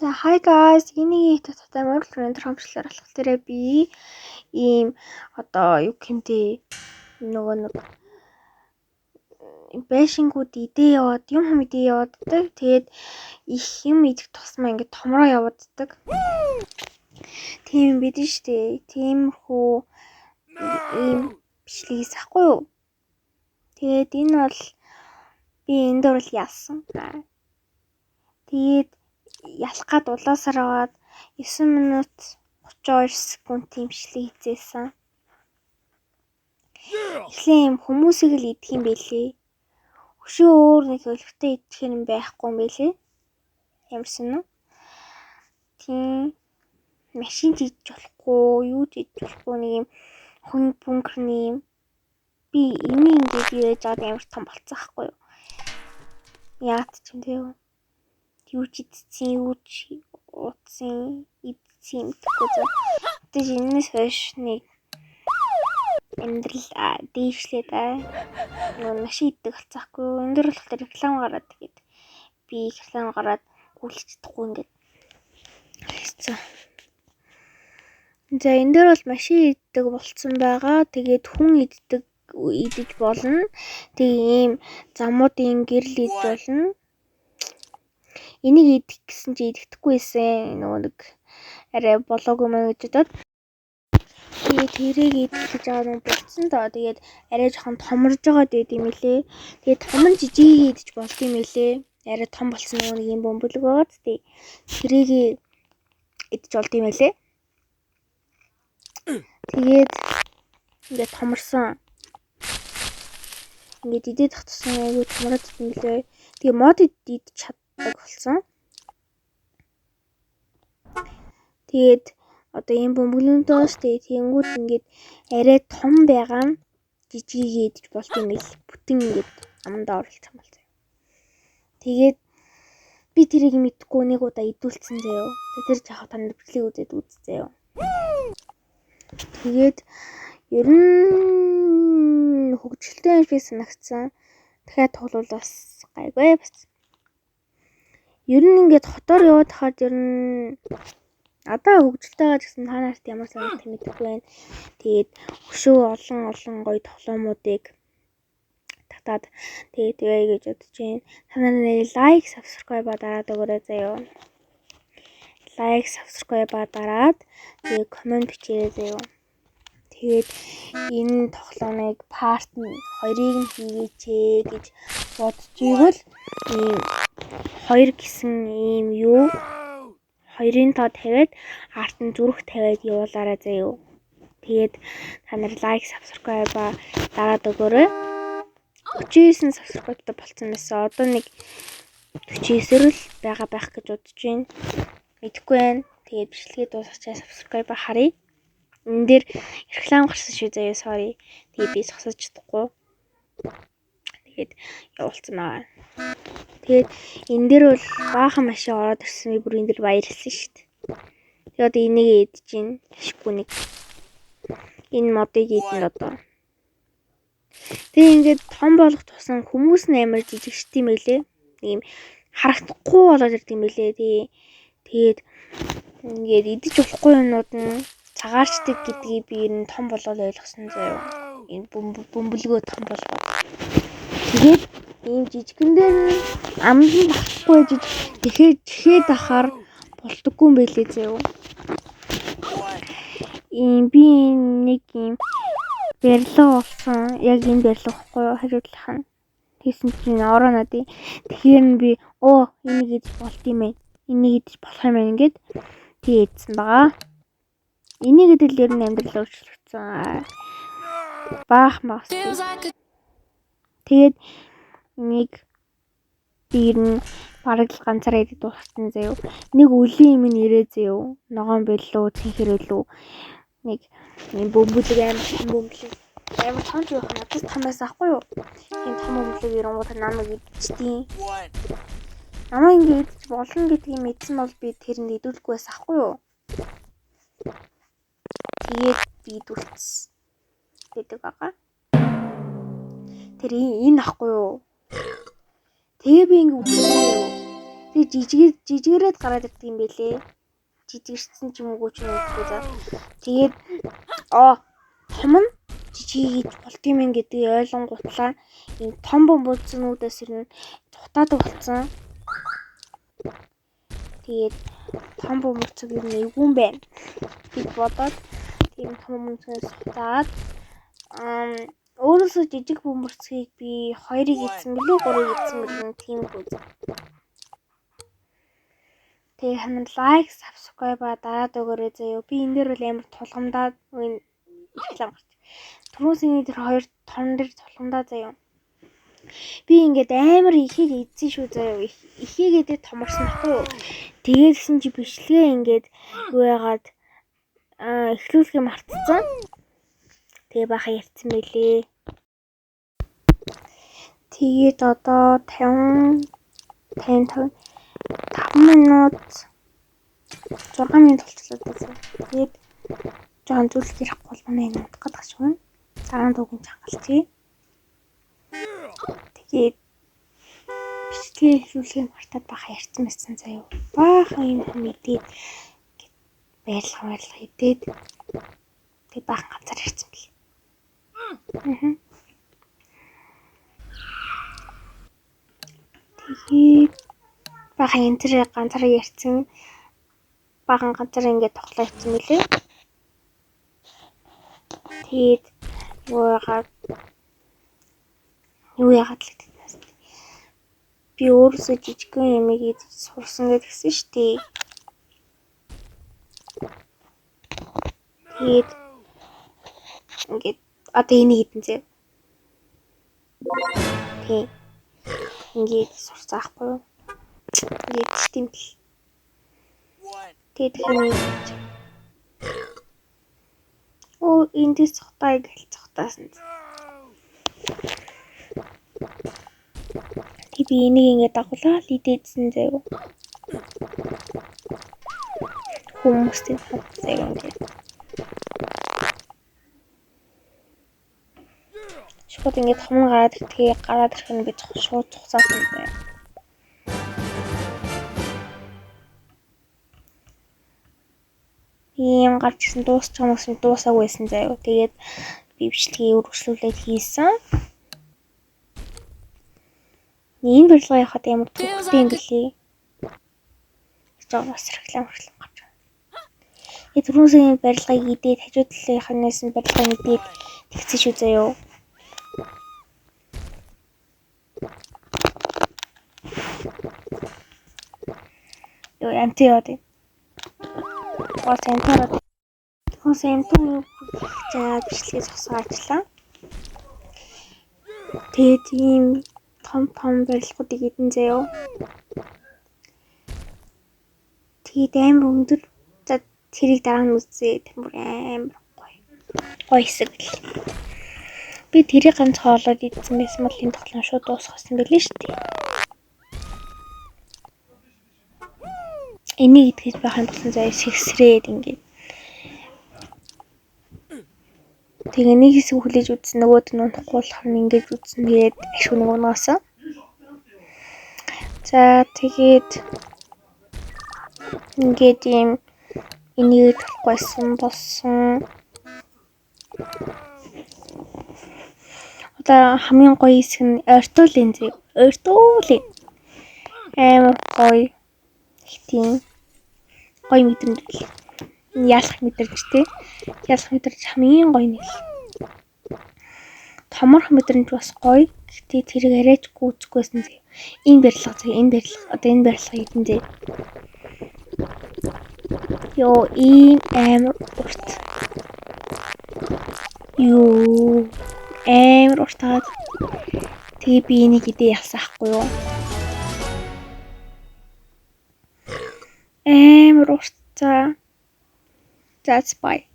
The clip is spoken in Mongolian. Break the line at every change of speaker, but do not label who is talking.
За hi guys, энийг таттай мөрөлдрийн тромчлоор болох тэрэ би ийм одоо юу гэмтэй нөгөө нэг бэшингүүд идээ яваад юм идээ явааддаг. Тэгээд их юм идэх тусмаа ингээд томроо явааддаг. Тийм бид нь штэ. Тиймэрхүү ийм бичлэгээс ахгүй юу? Тэгээд энэ бол би энэ дөр бол ялсан. Тэгээд ялах гад улаасаар аваад 9 минут 32 секунд тэмчлэг хийжсэн. Эхлээ юм хүмүүсийг л идэх юм бэлээ. Өшөө өөр нэг хөлөвтэй идэх юм байхгүй юм бэлээ. Ямарсан нь. Тийм машин хийж болохгүй, юу хийж болохгүй нэг юм хүн бункерны юм. Би энийг ингээд яаж аваад ямар том болцсон байхгүй юу? Яат ч юм дээ. Юу ч идсэн, юу ч утсан, идсэн гэхгүй заа. Тэгэж энэс хойш нэг амьдрал дээшлээд нөгөө машин идэх болцоохгүй. Энэ дөр болохоор реклам гараад тэгээд би реклам гараад гүйлж чадахгүй ингээд хийцэн. За энэ дөр бол машин идэх болцсон байгаа. Тэгээд хүн идэж болно. Тэгээ ийм замуудын гэрэл идэж болно. Энийг идэх гэсэн чи идэхдэггүйсэн нөгөө нэг арай болоогүй мэн гэж бодоод тэгээд тэрийг идэх гэж аваад нь болцсон доо. Тэгээд арай жоохон томорж байгаа дээд юм лээ. Тэгээд том нь жижиг идэж болд юм лээ. Арай том болсон нөгөө нэг юм бөмбөлөг байгаа тээ. Тэрийг идэж болд юм лээ. Тэгээд ингээд томорсон. Ингээд идээд тахсан айгуу томроод юм лээ. Тэгээ мод идэж чаддаг болсон. Тэгээд одоо ийм бөмбөлөнд дооштэй тэнгууд ингээд арай том байгаа нь жижигээ идэж болт юм ил. Бүтэн ингээд аманд оруулсан бол заяа. Тэгээд би тэрийг мэдгүй нэг удаа идүүлсэн заяа. Тэр жахаа танд бичлэг үзээд үзсэн. Тэгээд ер нь хөгжилтэй юм шиг санагдсан. Дахиад тоглол бас гайгүй бас. Ер нь ингээд хотоор яваад хаад ер нь одоо хөгжилтэй байгаа гэсэн та нарт ямар санагдах мэдгүй байна. Тэгээд өшөө олон гоё тоглоомуудыг татаад тэгээд явъя гэж бодож байна. Та нарыг лайк, subscribe дараад өгөөрэй заяа. Лайк, subscribe дараад тэгээд комент бичээрэй заяа. Тэгээд энэ тоглоомыг part 2-ыг нь хийгээч гэж бодож игэл ийм 2 гэсэн ийм юу 2-ын тоо тавиад арт нь зүрх тавиад явуулаарай заяа. Тэгээд та нар лайк, subscribe дараад өгөөрэй. 49 subscribe-тай болцсон байсан. Одоо нэг 49-өр л байх гэж бодож байна. Мэдхгүй байна. Тэгээд бичлэгээ дуусгачаа subscribe харъя. Энэ дээр реклам гарсан шүү заяа, sorry. Тэгээд би зогсож чадахгүй. Тэгээд явуулсан байгаа. Тэгээд энэ дээр бол баахан машин ороод ирсэн. Би бүр энэ дээр баярлсан шүү дээ. Тэгээд одоо энийг идэж гин ашиггүй нэг. Энэ модыг идэн одоо. Тэгээд ингээд том болох тусам хүмүүс нь амар жижигшт юм байлээ. Ийм харагдахгүй болоод ирд юм байлээ. Тэгээд ингээд идэж болохгүй юмнууд нь цагаарчдаг гэдгийг би ер нь том болоод ойлгосон заяа. Энэ бөмбөлгөө том болгоо. Тэгээд ийм жижигэн дээр амд нь багхгүй жихэд ахаар болдоггүй юм байлээ заяа. Ийм би нэг юм барилга болсон. Яг энэ барилга багхгүй юу? Хариудлах нь. Тэгсэн чинь ороо надыг. Тэгэхээр би энийг идэж болд юм ээ. Энийг идэж болох юм ингээд тийдсэн байгаа. Энийг идэл ер нь амьдрал өөрчлөгдсөн. Баах мас. Тэгээд нэг би ер нь бараг л ганцаараа идэж дууссан заяа. Нэг өлийн юм нэрээ заяа. Ногоон бэллүү, цэнхэр үлүү. Нэг бөмбөлөг амар том жоох надад томоос ахгүй юу? Тийм том бөмбөлөг ирэнгуут намайг идчихтiin. Намайг ингэ идэж болно гэдгийг мэдсэн бол би тэрэнд идүүлэхгүй байсан ахгүй юу? Тэгээд би идүүлсэн гэдэг байгаа. Тэр энэ ахгүй юу? Тэгээ би ингэ үхсэн. Тэгээ жижигэрээд гараад ирдэг юм бэлээ. Жижигэрсэн ч юм уу ч юм уу за. Тэгээд том нь жижиг гэж болт юм гэдгийг ойлгонгутлаа энэ том бомбцнуудаас ирнэ дутаадаг болсон. Тэгээд том бомбцог юм эвгүй юм байна. Би бодоод тийм том бомбцгоос заад өөрөөсөө жижиг бомбцгийг би 2-ыг эзэн билүү 3-ыг эзэн билүү тийм үү. Тэгээ ханаа лайк, subscribe дараад өгөөрэй заяа. Би энэ дээр бол амар тулгамдаад ихэглэн гарч. Түрүүсийн тэр хоёр том дээр тулгамдаа заяа. Би ингээд амар ихийг эзэн шүү заяа. Ихийгээд томорсон ахгүй. Тэгээд гисэн чи бичлэгээ ингээд юу яагаад эхлүүлэхээ мартцсан. Тэгээ баха ярьсан байлээ. Тэгээд одоо 5 минут 6 минут болчихлоо гэсэн. Тэгээд жоон зүйлс ярихгүй бол манай энэ утгах гэж байна. Цагаан дуугийн чангалчээ. Тэгээд бичлэгээ хэлүүлэхээ мартаад баха ярьсан байсан заяа. Баха юм мэдээд баярлах идээд тэгээд бахан ганцаар ярьсан бил. Тэгээд бахан энэ тэр ганцаар ярьсан бахан ганцаар ингээд тоглоо хийсэн мөлий. Тэгээд юу яагаад л гэдэгс. Би өөрөөсөө жижигхэн ямиг сурсан гэдгсэн шүү дээ. Тэгээд ингээд одоо энийг идэн зэ. Тэг. Ингээд сурцаахгүй юу? Ингээд тийм л. Тэгээд хэний эндээс цогтой гэл цогтаасан. Тэг би энийг ингээд дагуулаад идээдсэн заяа. Хүмүүстэй хавцаа ингээд. Шууд ингээд том гараад тэгээ гараад ирэх нь би шууд цуцаасан заяа. Ийм гарч ирсэн дуусч байгаа юм дуусаагүй байсан заяа. Тэгээд би бичлэгийг үргэлжлүүлээд хийсэн. Энэ барилга яхад ямар төвхтэй юм бэлээ. Жоо бас реклам гарч байна. Түрүүсийн барилгыг идээд хажуу талынхнаас нь барилгыг идээд тэгсэн шүү заяа. Ёо амтаад. Амтаад. Түрүүсийн амтны за бичлэгийг зогсоочлаа. Тэгээд ийм том барилгуудыг идэн заяа. Тэгээд амар өндөр за тэрийг дараа нь үзье. Тэр амар гоё хэсэг л. Би тэрийг ганц хоолоод идсэн байсан бол энэ тоглоом шууд дуусгасан байлээ шүү дээ. Энийг итгэж байх юм болсон заяа сэгсрээд ингээд. Тэгээ нэг хэсэг хүлээж үзсэн нөгөөд нь унахгүй болохоор ингээд үзсэн. Тэгээд ашиг нэг унаасан. За тэгээд ингээд ийм энийг болохгүйсэн болсон. Одоо хамгийн гоё хэсэг нь ойртуулын зэ. Ойртуулын. Амар гоё. Тийм гоё мэдрэмж. Ялах мэдрэмж тий. Ялах мэдрэмж хамгийн гоё нэг. Томорх мэдрэмж бас гоё. Гэтэ тэрийг арайч гүйцэхгүйсэн зэ. Энэ барилга зэ. Энэ барилга. Одоо энэ барилга идэн зэ. Ёо ийм амар урт. Ёо амар уртаад. Тэгээ би энийг идээ ялсаахгүй юу? Амар урт. That's bye.